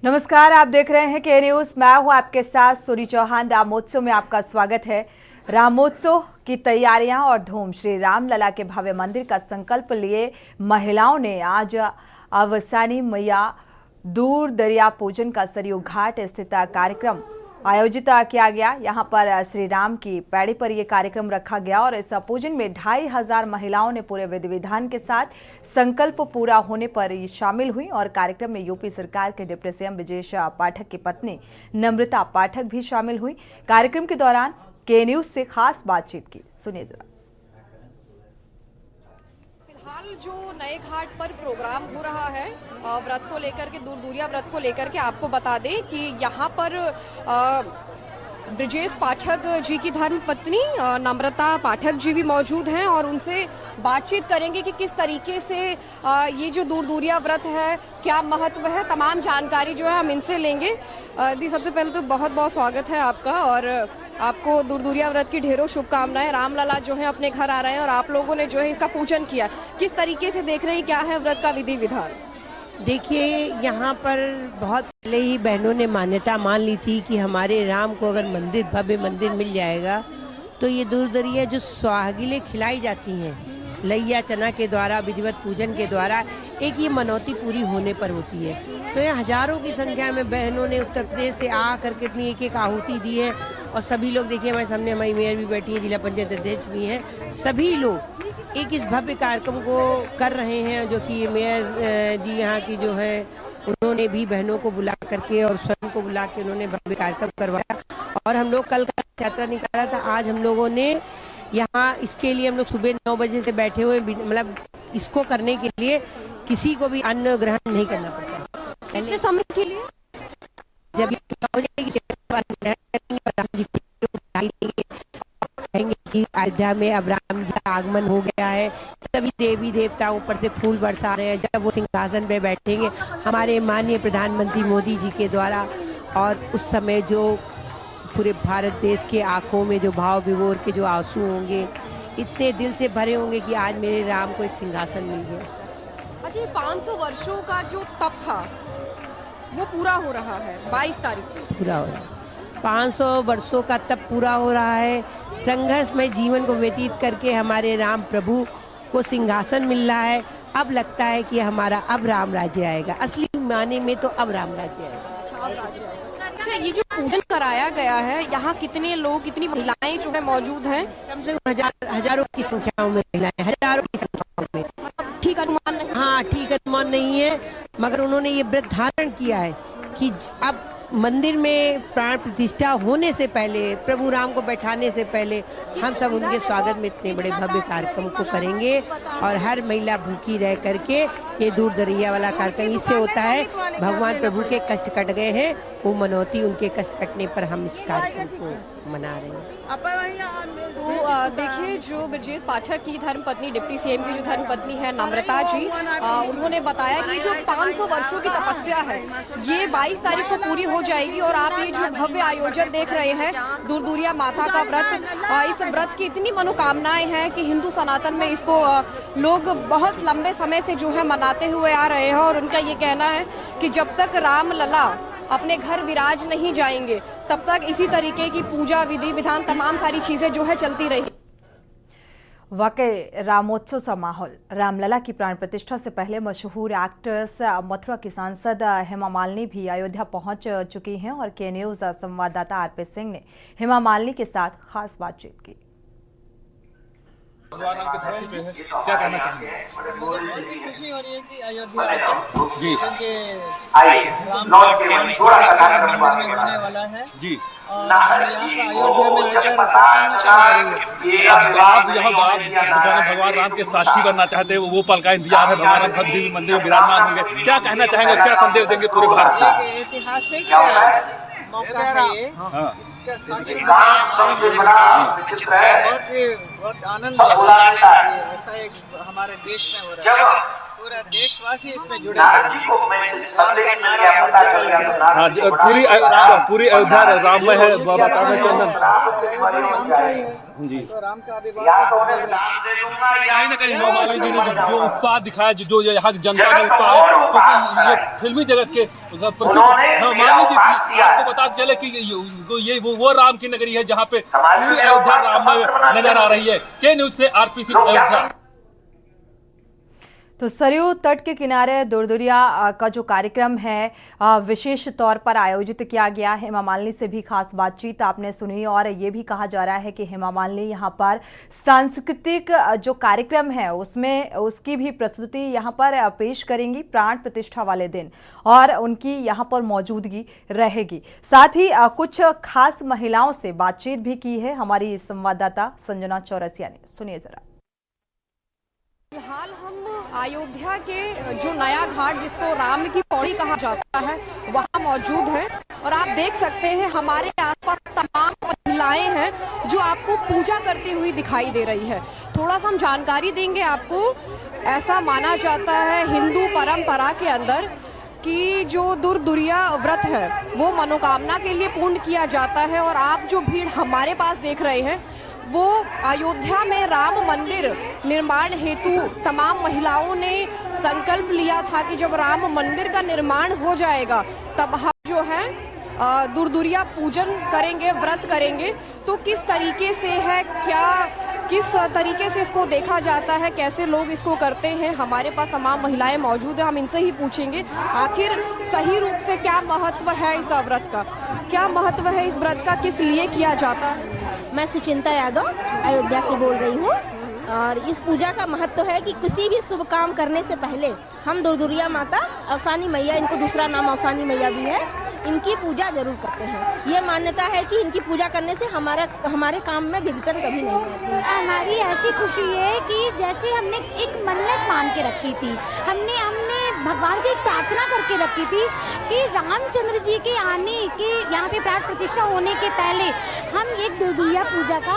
नमस्कार, आप देख रहे हैं के न्यूज। मैं हूं आपके साथ सूरी चौहान। रामोत्सव में आपका स्वागत है। रामोत्सव की तैयारियां और धूम। श्री रामलला के भव्य मंदिर का संकल्प लिए महिलाओं ने आज अवसानी मैया दूर दरिया पूजन का सरयू घाट स्थित कार्यक्रम आयोजित किया गया। यहां पर श्री राम की पैड़ी पर यह कार्यक्रम रखा गया और इस पूजन में 2500 महिलाओं ने पूरे विधि विधान के साथ संकल्प पूरा होने पर शामिल हुई। और कार्यक्रम में यूपी सरकार के डिप्टी सीएम ब्रजेश पाठक की पत्नी नम्रता पाठक भी शामिल हुई। कार्यक्रम के दौरान के न्यूज से खास बातचीत की, सुनिए जरा। फिलहाल जो नए घाट पर प्रोग्राम हो रहा है व्रत को लेकर के, दूर दूरिया व्रत को लेकर के, आपको बता दें कि यहाँ पर ब्रजेश पाठक जी की धर्म पत्नी नम्रता पाठक जी भी मौजूद हैं और उनसे बातचीत करेंगे कि किस तरीके से ये जो दूर दूरिया व्रत है, क्या महत्व है, तमाम जानकारी जो है हम इनसे लेंगे। दी, सबसे पहले तो बहुत बहुत स्वागत है आपका और आपको दूर दूरिया व्रत की ढेरों शुभकामनाएं। रामलला जो है अपने घर आ रहे हैं और आप लोगों ने जो है इसका पूजन किया, किस तरीके से देख रहे हैं, क्या है व्रत का विधि विधान? देखिए, यहाँ पर बहुत पहले ही बहनों ने मान्यता मान ली थी कि हमारे राम को अगर मंदिर, भव्य मंदिर मिल जाएगा तो ये दूर दरिया जो सुहागिलें खिलाई जाती हैं लैया चना के द्वारा, विधिवत पूजन के द्वारा, एक ये मनौती पूरी होने पर होती है। तो यहाँ हजारों की संख्या में बहनों ने उत्तर प्रदेश से आ करके अपनी एक एक आहुति दी है और सभी लोग, देखिए हमारे सामने हमारी मेयर भी बैठी है, जिला पंचायत अध्यक्ष भी हैं, सभी लोग एक इस भव्य कार्यक्रम को कर रहे हैं। जो कि मेयर जी यहाँ की जो है, उन्होंने भी बहनों को बुला करके और स्वयं को बुला के उन्होंने भव्य कार्यक्रम करवाया। और हम लोग कल का यात्रा निकाला था, आज हम लोगों ने यहाँ इसके लिए हम लोग सुबह 9 बजे से बैठे हुए, मतलब इसको करने के लिए किसी को भी अन्न ग्रहण नहीं करना पड़ता। कितने समय के लिए? जब हो जाएगी कि अयोध्या में अब राम जी का आगमन हो गया है, सभी देवी देवता ऊपर से फूल बरसा रहे हैं। जब वो सिंहासन पे बैठेंगे हमारे माननीय प्रधानमंत्री मोदी जी के द्वारा, और उस समय जो पूरे भारत देश के आंखों में जो भाव विभोर के जो आंसू होंगे, इतने दिल से भरे होंगे कि आज मेरे राम को एक सिंहासन मिल गया। अच्छा, 500 वर्षों का जो तप था वो पूरा हो रहा है 22 तारीख को। पूरा हो रहा है 500 वर्षों का तप पूरा हो रहा है। संघर्ष में जीवन को व्यतीत करके हमारे राम प्रभु को सिंहासन मिल रहा है। अब लगता है कि हमारा अब राम राज्य आएगा, असली माने में तो अब राम राज्य आएगा। अच्छा, ये जो पूजन कराया गया है, यहाँ कितने लोग, कितनी महिलाएं जो है मौजूद हैं? कम से कम हजारों की संख्याओं में महिलाएं, हजारों की संख्याओं में। ठीक अनुमान नहीं? हाँ, ठीक अनुमान नहीं है, मगर उन्होंने ये व्रत धारण किया है कि अब मंदिर में प्राण प्रतिष्ठा होने से पहले, प्रभु राम को बैठाने से पहले हम सब उनके स्वागत में इतने बड़े भव्य कार्यक्रम को करेंगे। और हर महिला भूखी रह करके ये दूर दरिया वाला कार्यक्रम इससे होता है, भगवान प्रभु के कष्ट कट गए हैं, वो मनौती उनके कष्ट कटने पर हम इस कार्यक्रम को मना रहे हैं। तो देखिए, जो ब्रजेश पाठक की धर्म पत्नी, डिप्टी सीएम की जो धर्म पत्नी है नम्रता जी, उन्होंने बताया कि जो 500 वर्षों की तपस्या है ये 22 तारीख को पूरी हो जाएगी। और आप ये जो भव्य आयोजन देख रहे हैं, दूर दूरिया माता का व्रत, इस व्रत की इतनी मनोकामनाएं हैं कि हिंदू सनातन में इसको लोग बहुत लंबे समय से जो है मनाते हुए आ रहे हैं। और उनका ये कहना है कि जब तक रामलला अपने घर विराज नहीं जाएंगे तब तक इसी तरीके की पूजा विधि विधान, तमाम सारी चीजें जो है चलती रही। वाकई रामोत्सव सा माहौल। रामलला की प्राण प्रतिष्ठा से पहले मशहूर एक्ट्रेस मथुरा की सांसद हेमा मालिनी भी अयोध्या पहुंच चुकी हैं और के न्यूज संवाददाता आरपी सिंह ने हेमा मालिनी के साथ खास बातचीत की। भगवान राम की धरती पे है, क्या कहना चाहेंगे? खुशी हो रही है कि अयोध्या जी राम मंदिर में होने वाला है जी। और अयोध्या में आप यहाँ भगवान राम के साक्षी बनना चाहते हैं, वो पल का इंतजार है। भगवान राम भव्य मंदिर में विराजमान होंगे, क्या कहना चाहेंगे, क्या संदेश देंगे पूरे भारत को? ऐतिहासिक मौका है ये, इसका साक्षी बहुत आनंद है ऐसा एक हमारे देश में हो रहा है। पूरा देशवासी इसमें जुड़े हैं। का नारा हाँ जी, पूरी अयोध्या राममय है, बाबा तामे चंदन राम का ही है जी। तो राम का अभिभाषण कहीं ना कहीं नौमाली जी ने जो उत्साह दिखाया, जो यहाँ की जनता में उत्साह है, क्योंकि ये फिल्मी जगत के प्रसिद्ध मान लीजिए, आपको पता चले कि ये वो राम की नगरी है जहाँ पे पूरी अयोध्या राममय नजर आ रही है। के न्यूज से आरपी सिंह, अयोध्या। तो सरयू तट के किनारे दुरदुरिया का जो कार्यक्रम है विशेष तौर पर आयोजित किया गया। हेमा मालिनी से भी खास बातचीत आपने सुनी और ये भी कहा जा रहा है कि हेमा मालिनी यहाँ पर सांस्कृतिक जो कार्यक्रम है उसमें उसकी भी प्रस्तुति यहाँ पर पेश करेंगी प्राण प्रतिष्ठा वाले दिन, और उनकी यहाँ पर मौजूदगी रहेगी। साथ ही कुछ खास महिलाओं से बातचीत भी की है हमारी संवाददाता संजना चौरसिया ने। सुनिए जरा। फिलहाल हम अयोध्या के जो नया घाट जिसको राम की पौड़ी कहा जाता है वहां मौजूद हैं और आप देख सकते हैं हमारे आसपास तमाम महिलाएं हैं जो आपको पूजा करती हुई दिखाई दे रही है। थोड़ा सा हम जानकारी देंगे आपको। ऐसा माना जाता है हिंदू परंपरा के अंदर कि जो दुर्दुरिया व्रत है वो मनोकामना के लिए पूर्ण किया जाता है, और आप जो भीड़ हमारे पास देख रहे हैं वो अयोध्या में राम मंदिर निर्माण हेतु तमाम महिलाओं ने संकल्प लिया था कि जब राम मंदिर का निर्माण हो जाएगा तब हम जो है दुर्दुरिया पूजन करेंगे, व्रत करेंगे। तो किस तरीके से है, किस तरीके से इसको देखा जाता है, कैसे लोग इसको करते हैं, हमारे पास तमाम महिलाएं मौजूद हैं, हम इनसे ही पूछेंगे आखिर सही रूप से क्या महत्व है इस व्रत का, क्या महत्व है इस व्रत का, किस लिए किया जाता है। मैं सुचिंता यादव अयोध्या से बोल रही हूँ, और इस पूजा का महत्व है कि किसी भी शुभ काम करने से पहले हम दुर्दुरिया माता, अवसानी मैया, इनको दूसरा नाम अवसानी मैया भी है, इनकी पूजा जरूर करते हैं। ये मान्यता है कि इनकी पूजा करने से हमारे काम में विघटन कभी नहीं होती। हमारी ऐसी खुशी है कि जैसे हमने एक मन्नत मान के रखी थी, हमने भगवान से एक प्रार्थना करके रखी थी कि रामचंद्र जी के आने के यहाँ पे प्राण प्रतिष्ठा होने के पहले हम एक दुर्दुरिया पूजा का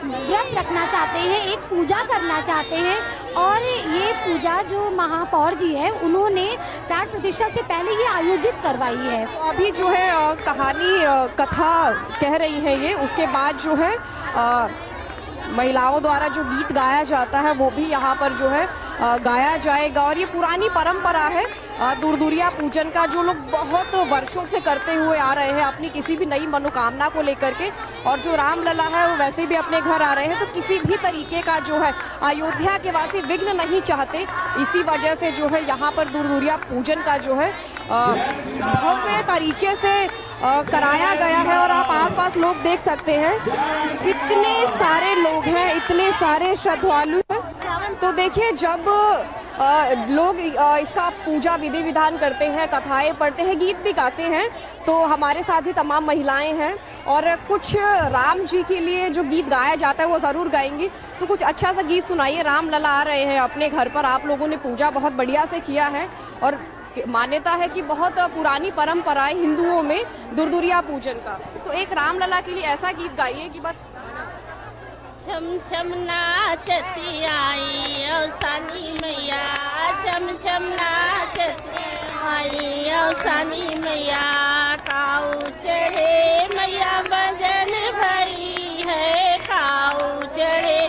व्रत रखना चाहते हैं, एक पूजा करना चाहते हैं। और ये पूजा जो महापौर जी है उन्होंने प्राण प्रतिष्ठा से पहले ये आयोजित करवाई है। अभी जो है कहानी कथा कह रही है ये, उसके बाद जो है महिलाओं द्वारा जो गीत गाया जाता है वो भी यहाँ पर जो है गाया जाएगा। और ये पुरानी परंपरा है दुर्दुरिया पूजन का, जो लोग बहुत वर्षों से करते हुए आ रहे हैं अपनी किसी भी नई मनोकामना को लेकर के। और जो रामलला है वो वैसे भी अपने घर आ रहे हैं, तो किसी भी तरीके का जो है अयोध्या के वासी विघ्न नहीं चाहते, इसी वजह से जो है यहाँ पर दुर्दुरिया पूजन का जो है भव्य तरीके से कराया गया है। और आप आसपास लोग देख सकते हैं इतने सारे लोग हैं, इतने सारे श्रद्धालु हैं। तो देखिए जब लोग इसका पूजा विधि विधान करते हैं, कथाएं पढ़ते हैं, गीत भी गाते हैं, तो हमारे साथ भी तमाम महिलाएं हैं और कुछ राम जी के लिए जो गीत गाया जाता है वो ज़रूर गाएंगी। तो कुछ अच्छा सा गीत सुनाइए। रामलला आ रहे हैं अपने घर पर, आप लोगों ने पूजा बहुत बढ़िया से किया है और मान्यता है कि बहुत पुरानी परंपरा है हिंदुओं में दुर्दुरिया पूजन का। तो एक रामलला के लिए ऐसा गीत गाइए कि बस छम छम नाचती आई अवसानी मैया, छम छम नाचती आई अवसानी मैया, काऊ चढ़े मैया भजन भरी है, काऊ चढ़े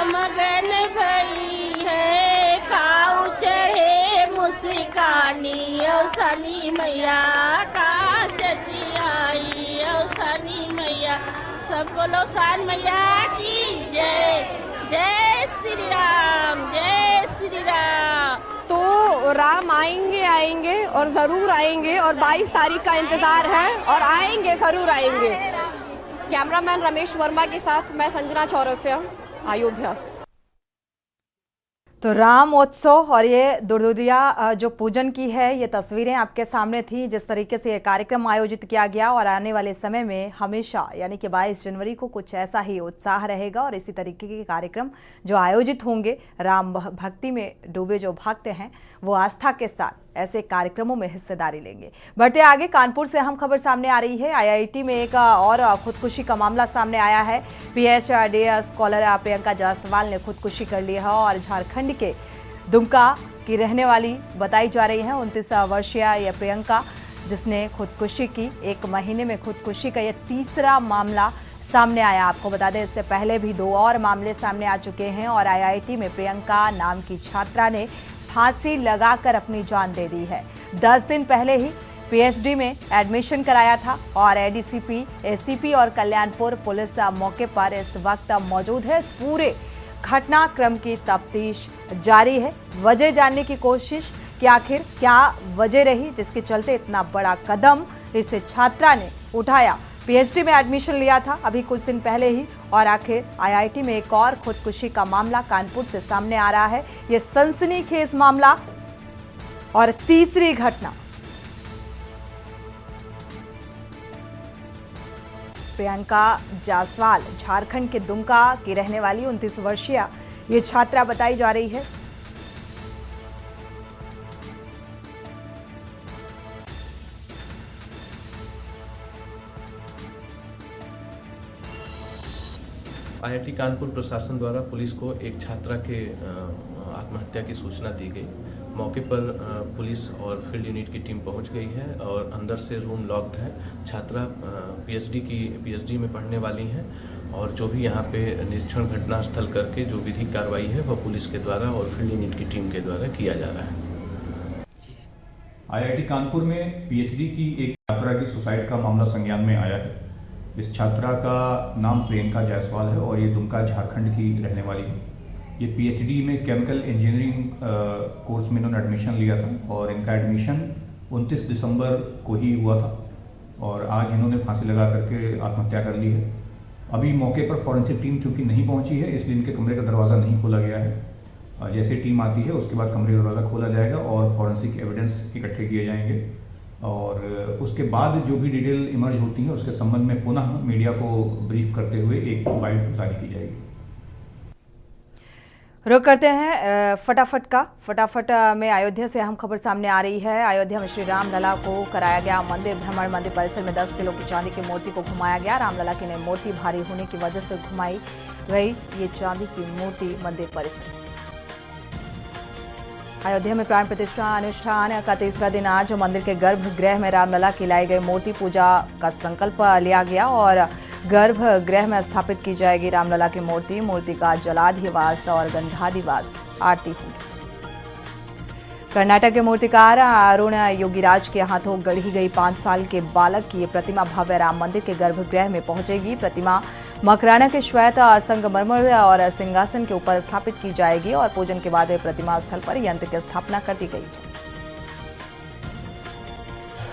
मगन भरी है, काऊ चढ़े मुस्कानी अवसानी मैया, काचती आई अवसानी मैया। सब बोलो सान मैया की जय, जय श्री राम, जय श्री राम। तो राम आएंगे और ज़रूर आएंगे और 22 तारीख का इंतज़ार है और आएंगे, ज़रूर आएंगे। कैमरामैन रमेश वर्मा के साथ मैं संजना चौरसिया अयोध्या से। तो रामोत्सव और ये दुर्दुरिया जो पूजन की है ये तस्वीरें आपके सामने थी, जिस तरीके से ये कार्यक्रम आयोजित किया गया। और आने वाले समय में हमेशा यानी कि 22 जनवरी को कुछ ऐसा ही उत्साह रहेगा और इसी तरीके के कार्यक्रम जो आयोजित होंगे। राम भक्ति में डूबे जो भक्त हैं वो आस्था के साथ ऐसे कार्यक्रमों में हिस्सेदारी लेंगे। बढ़ते आगे, कानपुर से अहम खबर सामने आ रही है। आईआईटी में एक और खुदकुशी का मामला सामने आया है। पीएचडी स्कॉलर प्रियंका जायसवाल ने खुदकुशी कर ली है और झारखंड के दुमका की रहने वाली बताई जा रही है। 29 वर्षीय यह प्रियंका, जिसने खुदकुशी की, 1 महीने में खुदकुशी का यह तीसरा मामला सामने आया। आपको बता दें, इससे पहले भी 2 और मामले सामने आ चुके हैं और आईआईटी में प्रियंका नाम की छात्रा ने फांसी लगाकर अपनी जान दे दी है। 10 दिन पहले ही पीएचडी में एडमिशन कराया था और एडीसीपी, एसीपी और कल्याणपुर पुलिस मौके पर इस वक्त मौजूद है। इस पूरे घटनाक्रम की तफ्तीश जारी है। वजह जानने की कोशिश कि आखिर क्या वजह रही जिसके चलते इतना बड़ा कदम इस छात्रा ने उठाया। पीएचडी में एडमिशन लिया था अभी कुछ दिन पहले ही और आखिर आईआईटी में एक और खुदकुशी का मामला कानपुर से सामने आ रहा है। ये सनसनीखेज मामला और तीसरी घटना। प्रियंका जायसवाल झारखंड के दुमका की रहने वाली 29 वर्षीय ये छात्रा बताई जा रही है। आईआईटी कानपुर प्रशासन द्वारा पुलिस को एक छात्रा के आत्महत्या की सूचना दी गई। मौके पर पुलिस और फील्ड यूनिट की टीम पहुंच गई है और अंदर से रूम लॉक्ड है। छात्रा पीएचडी में पढ़ने वाली हैं और जो भी यहाँ पे निरीक्षण घटनास्थल करके जो विधिक कार्रवाई है वह पुलिस के द्वारा और फील्ड यूनिट की टीम के द्वारा किया जा रहा है। आईआईटी कानपुर में पीएचडी की एक छात्रा की सुसाइड का मामला संज्ञान में आया है। इस छात्रा का नाम प्रियंका जायसवाल है और ये दुमका झारखंड की रहने वाली है। ये पीएचडी में केमिकल इंजीनियरिंग कोर्स में इन्होंने एडमिशन लिया था और इनका एडमिशन 29 दिसंबर को ही हुआ था और आज इन्होंने फांसी लगा करके आत्महत्या कर ली है। अभी मौके पर फॉरेंसिक टीम चूँकि नहीं पहुंची है इसलिए इनके कमरे का दरवाज़ा नहीं खोला गया है। जैसे टीम आती है उसके बाद कमरे का दरवाज़ा खोला जाएगा और फॉरेंसिक एविडेंस इकट्ठे किए जाएंगे और उसके बाद जो भी डिटेल इमर्ज होती है उसके संबंध में पुनः मीडिया को ब्रीफ करते हुए एक गाइड जारी की जाएगी। रुक करते हैं फटाफट में अयोध्या से अहम खबर सामने आ रही है। अयोध्या में श्री राम लला को कराया गया मंदिर भ्रमण। मंदिर परिसर में 10 किलो की चांदी की मूर्ति को घुमाया गया। रामलला की नई मूर्ति भारी होने की वजह से घुमाई गई ये चांदी की मूर्ति मंदिर परिसर। अयोध्या में प्राण प्रतिष्ठा अनुष्ठान का तीसरा दिन आज मंदिर के गर्भगृह में रामलला की लाई गई मूर्ति पूजा का संकल्प लिया गया और गर्भगृह में स्थापित की जाएगी रामलला की मूर्ति। मूर्ति का जलाधिवास और गंधाधिवास आरती होगी। कर्नाटक के मूर्तिकार अरुण योगीराज के हाथों गढ़ी गई 5 साल के बालक की प्रतिमा भव्य राम मंदिर के गर्भगृह में पहुंचेगी। प्रतिमा मकराना के श्वेत संगमरमर और सिंहासन के ऊपर स्थापित की जाएगी और पूजन के बाद प्रतिमा स्थल पर यंत्र की स्थापना कर दी गई।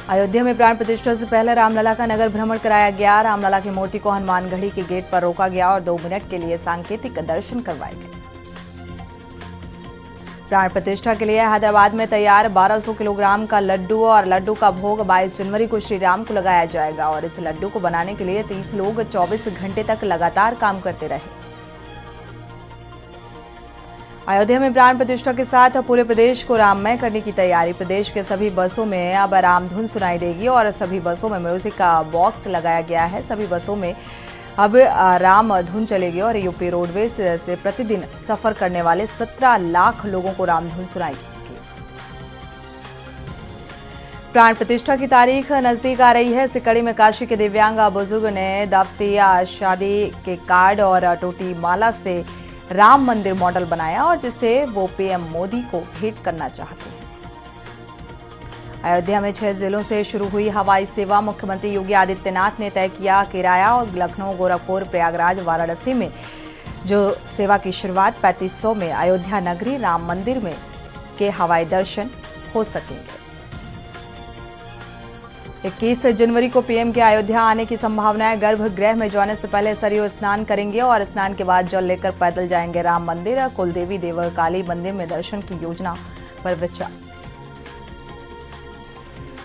अयोध्या में प्राण प्रतिष्ठा से पहले रामलला का नगर भ्रमण कराया गया। रामलला की मूर्ति को हनुमानगढ़ी के गेट पर रोका गया और 2 मिनट के लिए सांकेतिक दर्शन करवाए गए। प्राण प्रतिष्ठा के लिए हैदराबाद में तैयार 1200 किलोग्राम का लड्डू और लड्डू का भोग 22 जनवरी को श्री राम को लगाया जाएगा और इस लड्डू को बनाने के लिए 30 लोग 24 घंटे तक लगातार काम करते रहे। अयोध्या में प्राण प्रतिष्ठा के साथ पूरे प्रदेश को राममय करने की तैयारी। प्रदेश के सभी बसों में अब राम धुन सुनाई देगी और सभी बसों में म्यूजिक का बॉक्स लगाया गया है। सभी बसों में अब राम धुन चलेगी और यूपी रोडवेज से प्रतिदिन सफर करने वाले 17 लाख लोगों को राम धुन सुनाई जाएगी। प्राण प्रतिष्ठा की तारीख नजदीक आ रही है। इस कड़ी में काशी के दिव्यांग बुजुर्ग ने दावती शादी के कार्ड और टोटी माला से राम मंदिर मॉडल बनाया और जिसे वो पीएम मोदी को भेंट करना चाहते हैं। अयोध्या में 6 जिलों से शुरू हुई हवाई सेवा। मुख्यमंत्री योगी आदित्यनाथ ने तय किया किराया और लखनऊ, गोरखपुर, प्रयागराज, वाराणसी में जो सेवा की शुरुआत 3500 में अयोध्या नगरी राम मंदिर में के हवाई दर्शन हो सकेंगे। 21 जनवरी को पीएम के अयोध्या आने की संभावना है। गर्भगृह में जाने से पहले सरयू स्नान करेंगे और स्नान के बाद जल लेकर पैदल जाएंगे राम मंदिर। कुलदेवी देवकाली मंदिर में दर्शन की योजना पर विचार।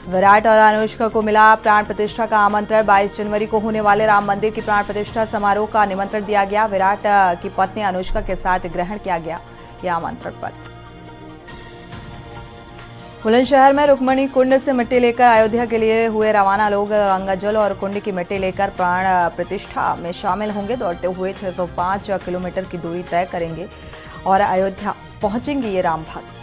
विराट और अनुष्का को मिला प्राण प्रतिष्ठा का आमंत्रण। 22 जनवरी को होने वाले राम मंदिर की प्राण प्रतिष्ठा समारोह का निमंत्रण दिया गया। विराट की पत्नी अनुष्का के साथ ग्रहण किया गया यह आमंत्रण पत्र। बुलंदशहर में रुक्मणी कुंड से मिट्टी लेकर अयोध्या के लिए हुए रवाना। लोग गंगाजल और कुंड की मिट्टी लेकर प्राण प्रतिष्ठा में शामिल होंगे। दौड़ते हुए 605 किलोमीटर की दूरी तय करेंगे और अयोध्या पहुंचेंगे ये राम भक्त।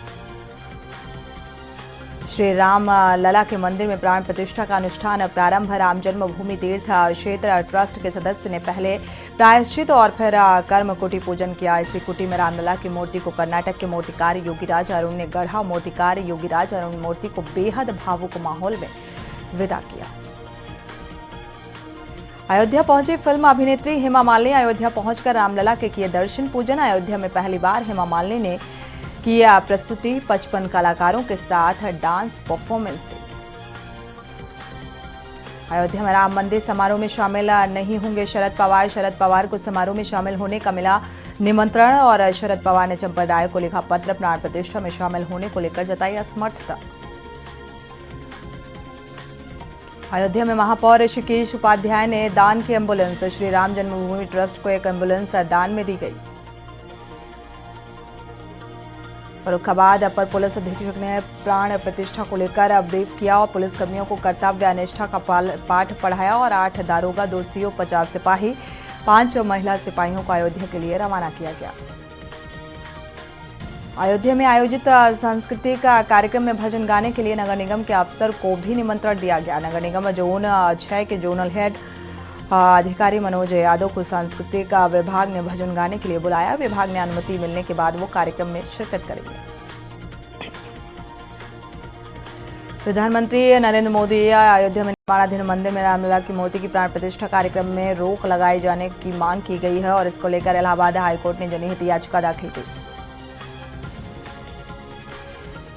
श्री राम लला के मंदिर में प्राण प्रतिष्ठा का अनुष्ठान प्रारंभ। राम जन्मभूमि तीर्थ क्षेत्र ट्रस्ट के सदस्य ने पहले प्रायश्चित और फिर कर्म कुटी पूजन किया। इसी कुटी में रामलला की मूर्ति को कर्नाटक के मूर्तिकार योगीराज अरुण ने गढ़ा। मूर्तिकार योगीराज अरुण मूर्ति को बेहद भावुक माहौल में विदा किया। अयोध्या पहुंची फिल्म अभिनेत्री हेमा मालिनी अयोध्या पहुंचकर रामलला के किए दर्शन पूजन। अयोध्या में पहली बार हेमा मालिनी ने किया प्रस्तुति। 55 कलाकारों के साथ डांस परफॉर्मेंस दी। अयोध्या में राम मंदिर समारोह में शामिल नहीं होंगे शरद पवार। शरद पवार को समारोह में शामिल होने का मिला निमंत्रण और शरद पवार ने संप्रदाय को लिखा पत्र। प्राण प्रतिष्ठा में शामिल होने को लेकर जताई असमर्थता। अयोध्या में महापौर ऋषिकेश उपाध्याय ने दान की एम्बुलेंस। श्री राम जन्मभूमि ट्रस्ट को एक एम्बुलेंस दान में दी गई। फर्रुखाबाद अपर पुलिस अधीक्षक ने प्राण प्रतिष्ठा को लेकर ब्रीफ किया और पुलिसकर्मियों को कर्तव्य निष्ठा का पाठ पढ़ाया और 8 दारोगा, 2 सीओ, 50 सिपाही, 5 महिला सिपाहियों को अयोध्या के लिए रवाना किया गया। अयोध्या में आयोजित सांस्कृतिक कार्यक्रम में भजन गाने के लिए नगर निगम के अफसर को भी निमंत्रण दिया गया। नगर निगम जोन 6 के जोनल हेड अधिकारी मनोज यादव को सांस्कृतिक विभाग ने भजन गाने के लिए बुलाया। विभाग ने अनुमति मिलने के बाद वो कार्यक्रम में शिरकत करेंगे। प्रधानमंत्री नरेंद्र मोदी अयोध्या में निर्माणाधीन मंदिर में रामलला की मूर्ति की प्राण प्रतिष्ठा कार्यक्रम में रोक लगाए जाने की मांग की गई है और इसको लेकर इलाहाबाद हाईकोर्ट ने जनहित याचिका दाखिल की।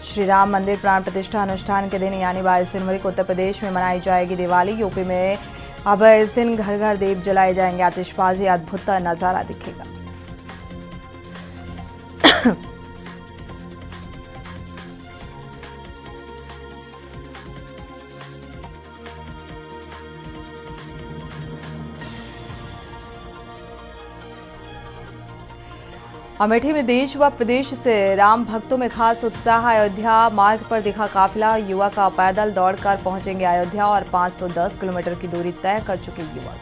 श्री राम मंदिर प्राण प्रतिष्ठा अनुष्ठान के दिन यानी 22 जनवरी को उत्तर प्रदेश में मनाई जाएगी दिवाली। यूपी में अब इस दिन घर घर दीप जलाए जाएंगे। आतिशबाजी अद्भुत नजारा दिखेगा। अमेठी में देश व प्रदेश से राम भक्तों में खास उत्साह। अयोध्या मार्ग पर दिखा काफिला। युवा का पैदल दौड़कर पहुंचेंगे अयोध्या और 510 किलोमीटर की दूरी तय कर चुके युवक।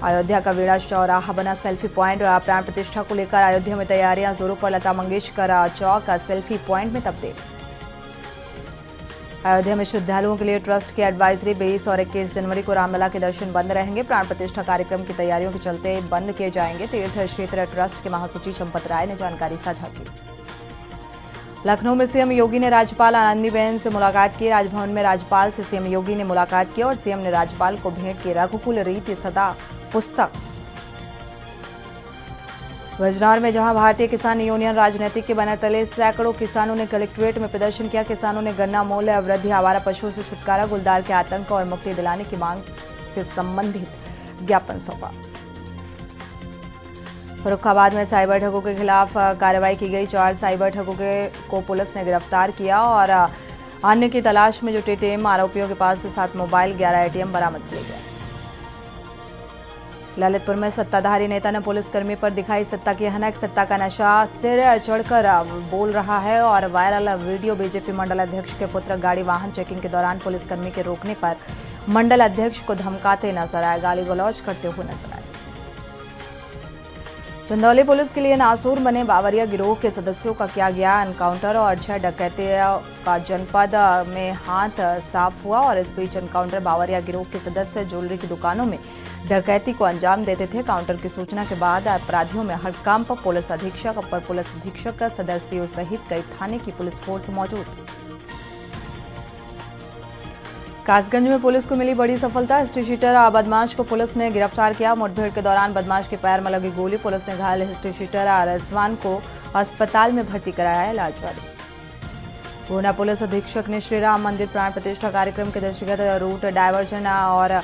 अयोध्या का बेड़ा चौराहा बना सेल्फी पॉइंट। प्राण प्रतिष्ठा को लेकर अयोध्या में तैयारियां जोरों पर। लता मंगेशकर चौक सेल्फी पॉइंट में तब्दील। अयोध्या में श्रद्धालुओं के लिए ट्रस्ट की एडवाइजरी 20 और 21 जनवरी को रामलला के दर्शन बंद रहेंगे। प्राण प्रतिष्ठा कार्यक्रम की तैयारियों के चलते बंद किए जाएंगे। तीर्थ क्षेत्र ट्रस्ट के महासचिव संपत राय ने जानकारी साझा की। लखनऊ में सीएम योगी ने राज्यपाल आनंदीबेन से मुलाकात की। राजभवन में राज्यपाल से सीएम योगी ने मुलाकात की और सीएम ने राज्यपाल को भेंट की रघुकुल रीति सदा पुस्तक। बिजनौर में जहां भारतीय किसान यूनियन राजनीतिक के बैनर तले सैकड़ों किसानों ने कलेक्ट्रेट में प्रदर्शन किया। किसानों ने गन्ना मूल्य वृद्धि, आवारा पशुओं से छुटकारा, गुलदार के आतंक और मुक्ति दिलाने की मांग से संबंधित ज्ञापन सौंपा। फर्रुखाबाद में साइबर ठगों के खिलाफ कार्रवाई की गई। 4 साइबर ठगों को पुलिस ने गिरफ्तार किया और अन्य की तलाश में जुटी टीम आरोपियों के पास से 7 मोबाइल, 11 एटीएम बरामद किए गए। ललितपुर में सत्ताधारी नेता ने पुलिसकर्मी पर दिखाई सत्ता की हनक। सत्ता का नशा सिर चढ़कर बोल रहा है और वायरल वीडियो बीजेपी मंडल अध्यक्ष के पुत्र गाड़ी वाहन चेकिंग के दौरान पुलिसकर्मी के रोकने पर मंडल अध्यक्ष को धमकाते नजर आए, गाली गलौज करते हुए नजर आए। चंदौली पुलिस के लिए नासूर बने बावरिया गिरोह के सदस्यों का किया गया एनकाउंटर और 6 डकैतियों का जनपद में हाथ साफ हुआ और इस बीच एनकाउंटर बावरिया गिरोह के सदस्य ज्वेलरी की दुकानों में डकैती को अंजाम देते थे। काउंटर की सूचना के बाद अपराधियों में हड़कंप। पुलिस अधीक्षक, अपर पुलिस अधीक्षक, सदस्यों सहित कई थाने की पुलिस फोर्स मौजूद। कासगंज में पुलिस को मिली बड़ी सफलता। हिस्ट्री शीटर बदमाश को पुलिस ने गिरफ्तार किया। मुठभेड़ के दौरान बदमाश के पैर में लगी गोली। पुलिस ने घायल हिस्ट्री शीटर रिजवान को अस्पताल में भर्ती कराया, इलाज जारी। पूना पुलिस अधीक्षक ने श्री राम मंदिर प्राण प्रतिष्ठा कार्यक्रम के दृष्टिगत रूट डायवर्जन और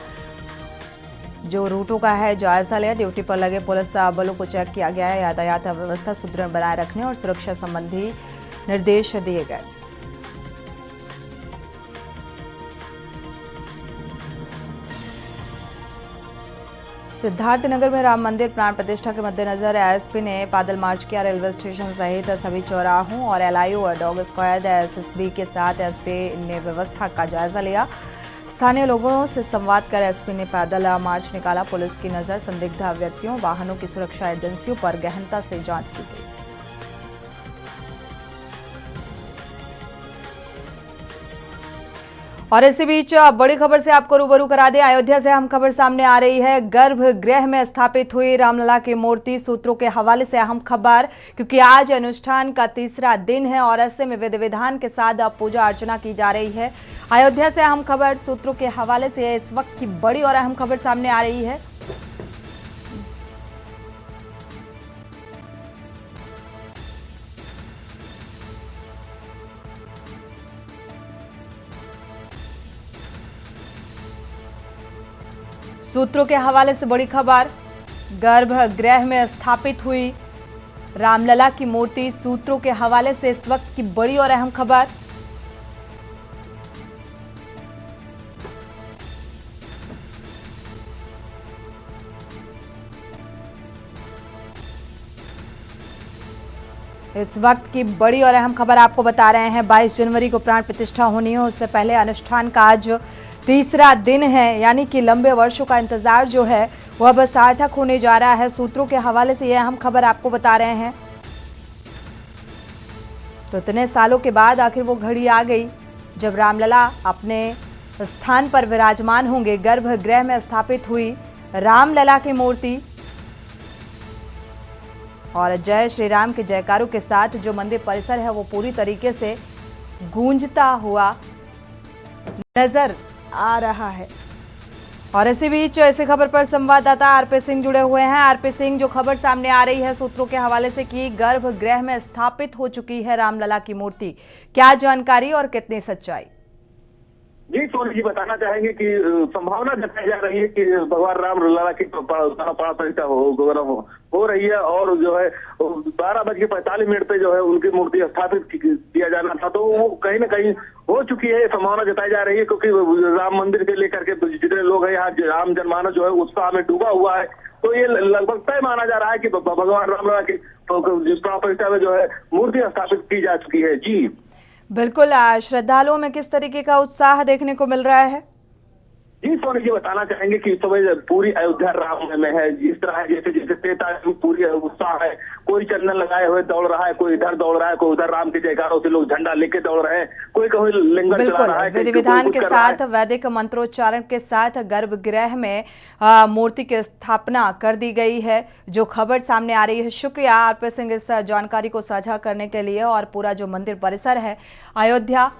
जो रूटों का है जायजा लिया। ड्यूटी पर लगे पुलिस बलों को चेक किया गया है। यातायात व्यवस्था सुदृढ़ बनाए रखने और सुरक्षा संबंधी निर्देश दिए गए। सिद्धार्थनगर में राम मंदिर प्राण प्रतिष्ठा के मद्देनजर एएसपी ने पैदल मार्च किया। रेलवे स्टेशन सहित सभी चौराहों और एलआईओ और डॉग स्क्वाड एसएसबी के साथ एसपी ने व्यवस्था का जायजा लिया। स्थानीय लोगों से संवाद कर एसपी ने पैदल मार्च निकाला। पुलिस की नजर संदिग्ध व्यक्तियों, वाहनों की सुरक्षा एजेंसियों पर गहनता से जांच की गई। और इसी बीच बड़ी खबर से आपको रूबरू करा दें। अयोध्या से अहम खबर सामने आ रही है। गर्भगृह में स्थापित हुई रामलला की मूर्ति, सूत्रों के हवाले से अहम खबर, क्योंकि आज अनुष्ठान का तीसरा दिन है और ऐसे में विधि विधान के साथ अब पूजा अर्चना की जा रही है। अयोध्या से अहम खबर सूत्रों के हवाले से इस वक्त की बड़ी और अहम खबर सामने आ रही है। सूत्रों के हवाले से बड़ी खबर, गर्भगृह में स्थापित हुई रामलला की मूर्ति, सूत्रों के हवाले से इस वक्त की बड़ी और अहम खबर। इस वक्त की बड़ी और अहम खबर आपको बता रहे हैं। 22 जनवरी को प्राण प्रतिष्ठा होनी है, उससे पहले अनुष्ठान का आज तीसरा दिन है, यानी कि लंबे वर्षों का इंतजार जो है वह अब सार्थक होने जा रहा है। सूत्रों के हवाले से यह अहम खबर आपको बता रहे हैं। तो इतने सालों के बाद आखिर वो घड़ी आ गई जब रामलला अपने स्थान पर विराजमान होंगे। गर्भगृह में स्थापित हुई रामलला की मूर्ति और जय श्री राम के जयकारों के साथ जो मंदिर परिसर है वो पूरी तरीके से गूंजता हुआ नजर आ रहा है। और इसी बीच ऐसी खबर पर संवाददाता आरपी सिंह जुड़े हुए हैं। आरपी सिंह, जो खबर सामने आ रही है सूत्रों के हवाले से कि गर्भगृह में स्थापित हो चुकी है रामलला की मूर्ति, क्या जानकारी और कितनी सच्चाई? जी सोनी जी, बताना चाहेंगे कि संभावना जताई जा रही है कि भगवान रामलला की प्राण प्रतिष्ठा हो रही है और जो है 12:45 पे जो है उनकी मूर्ति स्थापित किया जाना था, तो वो कहीं ना कहीं हो चुकी है। संभावना जताई जा रही है क्योंकि राम मंदिर के लेकर के जितने लोग हैं यहाँ, आम जनमानस जो है उत्साह में डूबा हुआ है। तो ये लगभग तय माना जा रहा है कि भगवान रामलला की प्राण प्रतिष्ठा में जो है मूर्ति स्थापित की जा चुकी है। जी बिल्कुल। श्रद्धालुओं में किस तरीके का उत्साह देखने को मिल रहा है? जी सोनी जी, बताना चाहेंगे कि इस समय पूरी अयोध्या राम में है। जिस तरह जैसे तेता पूरी उत्साह है, कोई चंदन लगाए हुए दौड़ रहा है, कोई इधर दौड़ रहा है, कोई उधर राम के जयकारों से लोग झंडा लेके दौड़ रहे हैं, कोई लिंगन चला रहा है। विधि विधान के साथ, वैदिक मंत्रोच्चारण के साथ गर्भगृह में मूर्ति की स्थापना कर दी गई है, जो खबर सामने आ रही है। शुक्रिया आरपी सिंह इस जानकारी को साझा करने के लिए। और पूरा जो मंदिर परिसर है अयोध्या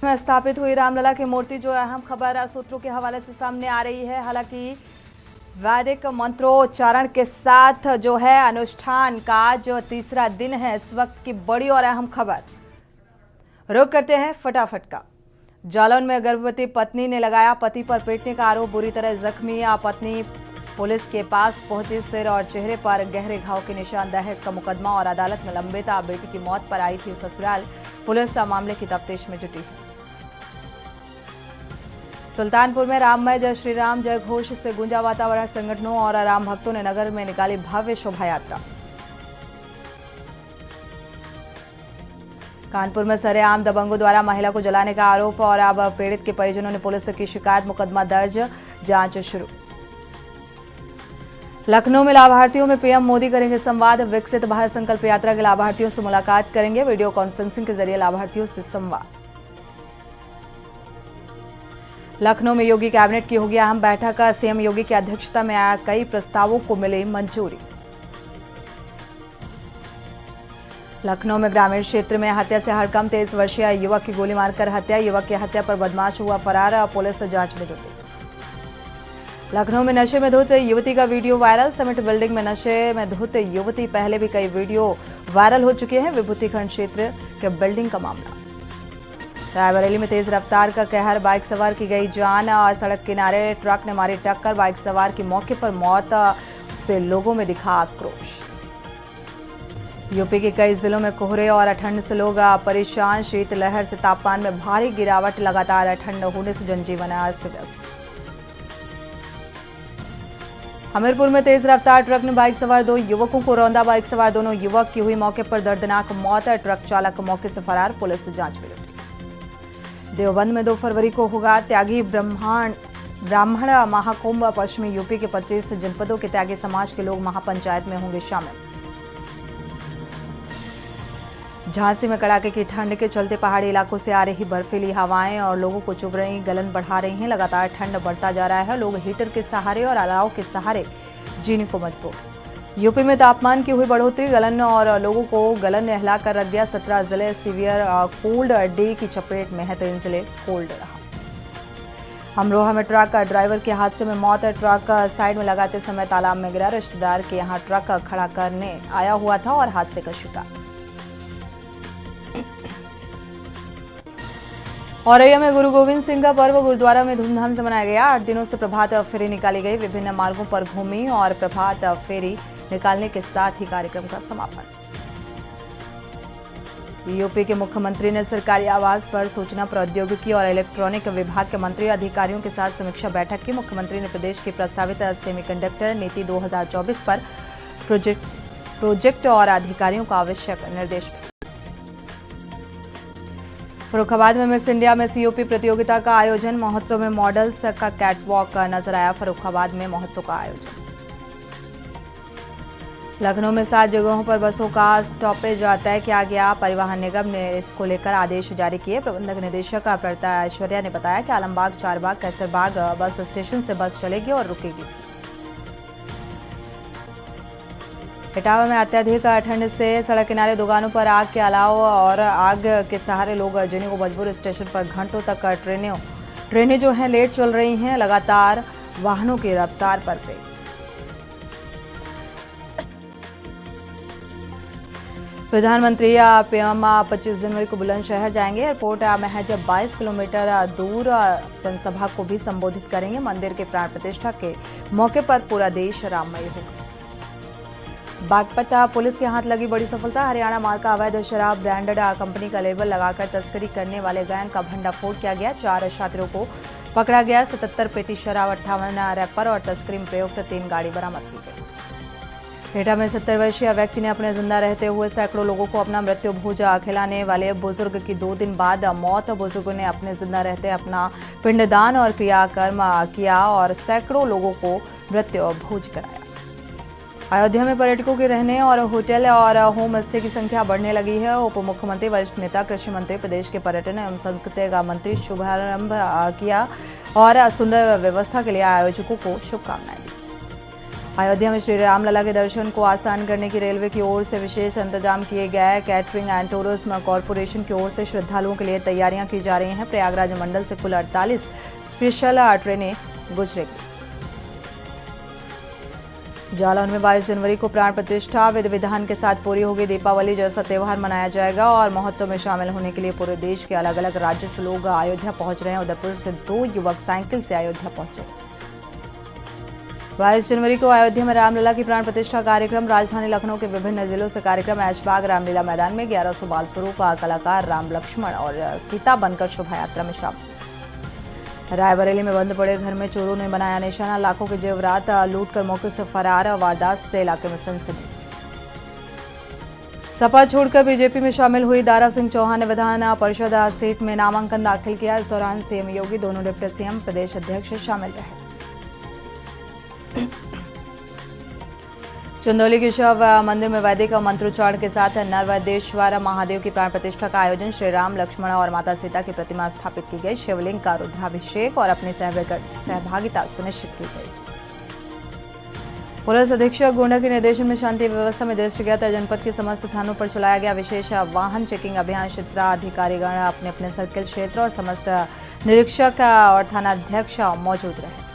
में स्थापित हुई रामलला की मूर्ति, जो अहम खबर सूत्रों के हवाले से सामने आ रही है। हालांकि वैदिक मंत्रोच्चारण के साथ जो है अनुष्ठान का जो तीसरा दिन है, इस वक्त की बड़ी और अहम खबर। रुक करते हैं फटाफट का। जालौन में गर्भवती पत्नी ने लगाया पति पर पीटने का आरोप, बुरी तरह जख्मी पत्नी पुलिस के पास पहुंची। सिर और चेहरे पर गहरे घाव के निशान, दहेज का मुकदमा और अदालत में लंबे था। बेटी की मौत पर आई थी ससुराल, पुलिस मामले की तफ्तीश में जुटी है। सुल्तानपुर में राममय जय श्री राम जय घोष से गूंजा वातावरण, संगठनों और राम भक्तों ने नगर में निकाली भव्य शोभा यात्रा। कानपुर में सरेआम दबंगों द्वारा महिला को जलाने का आरोप और अब पीड़ित के परिजनों ने पुलिस की शिकायत, मुकदमा दर्ज, जांच शुरू। लखनऊ में लाभार्थियों में पीएम मोदी करेंगे संवाद, विकसित भारत संकल्प यात्रा के लाभार्थियों से मुलाकात करेंगे, वीडियो कॉन्फ्रेंसिंग के जरिए लाभार्थियों से संवाद। लखनऊ में योगी कैबिनेट की होगी अहम बैठक, सीएम योगी की अध्यक्षता में आया कई प्रस्तावों को मिली मंजूरी। लखनऊ में ग्रामीण क्षेत्र में हत्या से हड़कंप, 23 वर्षीय युवक की गोली मारकर हत्या, युवक की हत्या पर बदमाश हुआ फरार, पुलिस जांच में जुटी। लखनऊ में नशे में धुत युवती का वीडियो वायरल, समिट बिल्डिंग में नशे में धुत युवती, पहले भी कई वीडियो वायरल हो चुके हैं। विभूतिखंड क्षेत्र के बिल्डिंग का मामला। रायबरेली में तेज रफ्तार का कहर, बाइक सवार की गई जान और सड़क किनारे ट्रक ने मारी टक्कर, बाइक सवार की मौके पर मौत से लोगों में दिखा आक्रोश। यूपी के कई जिलों में कोहरे और ठंड से लोग परेशान। शीतलहर से तापमान में भारी गिरावट, लगातार ठंड होने से जनजीवन अस्त व्यस्त। हमीरपुर में तेज रफ्तार ट्रक ने बाइक सवार 2 युवकों को रौंदा। बाइक सवार दोनों युवक की हुई मौके पर दर्दनाक मौत। ट्रक चालक मौके से फरार, पुलिस जांच में जुटी। देवबंद में 2 फरवरी को होगा त्यागी ब्राह्मण महाकुंभ। पश्चिमी यूपी के 25 जनपदों के त्यागी समाज के लोग महापंचायत में होंगे शामिल। झांसी में कड़ाके की ठंड के चलते पहाड़ी इलाकों से आ रही बर्फीली हवाएं और लोगों को चुभ रही गलन बढ़ा रही हैं। लगातार ठंड बढ़ता जा रहा है, लोग हीटर के सहारे और अलाव के सहारे जीने को मजबूर। यूपी में तापमान की हुई बढ़ोतरी, गलन और लोगों को गलन ने हिलाकर रख दिया। 17 जिले सीवियर कोल्ड डे की चपेट में है, 3 जिले कोल्ड रहा। अमरोहा में ट्रक ड्राइवर के हादसे में मौत। ट्रक साइड में लगाते समय तालाब में गिरा। रिश्तेदार के यहाँ ट्रक खड़ा करने आया हुआ था और हादसे का शिकार। औरैया में गुरु गोविंद सिंह का पर्व गुरुद्वारा में धूमधाम से मनाया गया। 8 दिनों से प्रभात फेरी निकाली गई। विभिन्न मार्गों पर घूमी और प्रभात फेरी निकालने के साथ ही कार्यक्रम का समापन। यूपी के मुख्यमंत्री ने सरकारी आवास पर सूचना प्रौद्योगिकी और इलेक्ट्रॉनिक विभाग के मंत्री अधिकारियों के साथ समीक्षा बैठक की। मुख्यमंत्री ने प्रदेश की प्रस्तावित सेमीकंडक्टर नीति 2024 पर प्रोजेक्ट और अधिकारियों को आवश्यक निर्देश दिए। फर्रुखाबाद में मिस इंडिया में सीओपी प्रतियोगिता का आयोजन। महोत्सव में मॉडल्स का कैटवॉक नजर आया। फर्रुखाबाद में महोत्सव का आयोजन। लखनऊ में 7 जगहों पर बसों का स्टॉपेज तय किया गया। परिवहन निगम ने इसको लेकर आदेश जारी किए। प्रबंधक निदेशक प्रता ऐश्वर्या ने बताया कि आलमबाग, चारबाग, कैसरबाग बस स्टेशन से बस चलेगी और रुकेगी। इटावा में अत्यधिक ठंड से सड़क किनारे दुकानों पर आग के अलाव और आग के सहारे लोग जीने को मजबूर। स्टेशन पर घंटों तक ट्रेनें जो हैं लेट चल रही हैं। लगातार वाहनों की रफ्तार पर गई। प्रधानमंत्री पीएम 25 जनवरी को बुलंदशहर जाएंगे। एयरपोर्ट महज 22 किलोमीटर दूर जनसभा को भी संबोधित करेंगे। मंदिर के प्राण प्रतिष्ठा के मौके पर पूरा देश राममय होगा। बागपत पुलिस के हाथ लगी बड़ी सफलता। हरियाणा मार्ग का अवैध शराब ब्रांडेड कंपनी का लेबल लगाकर तस्करी करने वाले गैंग का भंडाफोड़ किया गया। 4 छात्रों को पकड़ा गया। 77 पेटी शराब, 58 रैपर और तस्करी में प्रयुक्त 3 गाड़ी बरामद की गई। एटा में 70 वर्षीय व्यक्ति ने अपने जिंदा रहते हुए सैकड़ों लोगों को अपना मृत्यु भोज खिलाने वाले बुजुर्ग की 2 दिन बाद मौत। बुजुर्ग ने अपने जिंदा रहते अपना पिंडदान और क्रियाकर्म किया और सैकड़ों लोगों को मृत्यु भोज कराया। अयोध्या में पर्यटकों के रहने और होटल और होम स्टे की संख्या बढ़ने लगी है। उप मुख्यमंत्री, वरिष्ठ नेता, कृषि मंत्री, प्रदेश के पर्यटन एवं संस्कृति मंत्री शुभारंभ किया और सुंदर व्यवस्था के लिए आयोजकों को शुभकामनाएं दी। अयोध्या में श्री रामलला के दर्शन को आसान करने की रेलवे की ओर से विशेष इंतजाम किए गए। कैटरिंग एंड टूरिज्म कॉरपोरेशन की ओर से श्रद्धालुओं के लिए तैयारियां की जा रही हैं। प्रयागराज मंडल से कुल 48 स्पेशल ट्रेनें गुजरेगी। जालौन में 22 जनवरी को प्राण प्रतिष्ठा विधि विधान के साथ पूरी होगी। दीपावली जैसा त्योहार मनाया जाएगा और महोत्सव में शामिल होने के लिए पूरे देश के अलग अलग राज्यों से लोग अयोध्या पहुंच रहे हैं। उदयपुर से 2 युवक साइकिल से अयोध्या पहुंचे। 22 जनवरी को अयोध्या में रामलला की प्राण प्रतिष्ठा कार्यक्रम। राजधानी लखनऊ के विभिन्न जिलों से कार्यक्रम। ऐशबाग रामलीला मैदान में 1100 बाल स्वरूप कलाकार राम, लक्ष्मण और सीता बनकर शोभा यात्रा में शामिल। रायबरेली में बंद पड़े घर में चोरों ने बनाया निशाना। लाखों के जेवरात लूटकर मौके से फरार। वारदात से इलाके में सनसनी। सपा छोड़कर बीजेपी में शामिल हुई दारा सिंह चौहान ने विधान परिषद सीट में नामांकन दाखिल किया। इस दौरान सीएम योगी, दोनों डिप्टी सीएम, प्रदेश अध्यक्ष शामिल रहे। चंदौली के शिव मंदिर में वैदिक मंत्रोच्चारण के साथ नर्वदेश्वर महादेव की प्राण प्रतिष्ठा का आयोजन। श्री राम, लक्ष्मण और माता सीता की प्रतिमा स्थापित की गई। शिवलिंग का रुद्राभिषेक और अपनी सहभागिता सुनिश्चित की गई। पुलिस अधीक्षक गोंडा के निर्देशन में शांति व्यवस्था में दृष्टिगत जनपद के समस्त थानों पर चलाया गया विशेष वाहन चेकिंग अभियान। क्षेत्राधिकारीगण अपने अपने सर्किल क्षेत्र और समस्त निरीक्षक और थानाध्यक्ष मौजूद रहे।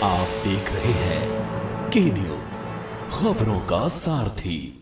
आप देख रहे हैं के न्यूज, खबरों का सारथी।